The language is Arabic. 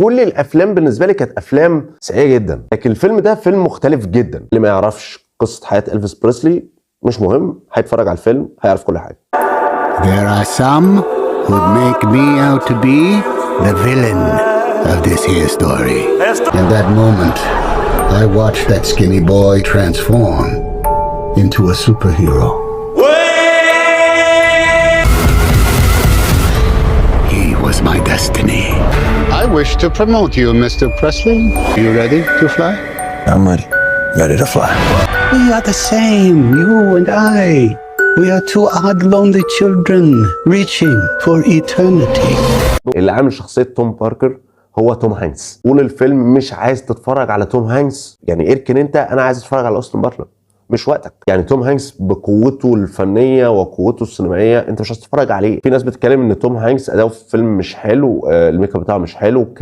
كل الافلام بالنسبه لي كانت افلام سيئه جدا، لكن الفيلم ده فيلم مختلف جدا. اللي ما يعرفش قصه حياه إلفيس بريسلي مش مهم، هيتفرج على الفيلم هيعرف كل حاجه. There are some who'd make me out to be the villain of this here story. In that moment, I watched that skinny boy transform into a superhero. He was my destiny. I wish to promote you, Mr. Presley. Are you ready to fly? I'm ready to fly. We are the same, you and I. We are two odd, lonely children reaching for eternity. اللي عامل شخصيه توم باركر هو توم هانكس. طول الفيلم مش عايز تتفرج على توم هانكس، يعني اركن انت، انا عايز اتفرج على اوستن باتلر، مش وقتك. يعني توم هانكس بقوته الفنيه وقوته السينمائيه انت مش عايز تتفرج عليه. في ناس بتتكلم ان توم هانكس اداؤه في الفيلم مش حلو، الميك اب بتاعه مش حلو.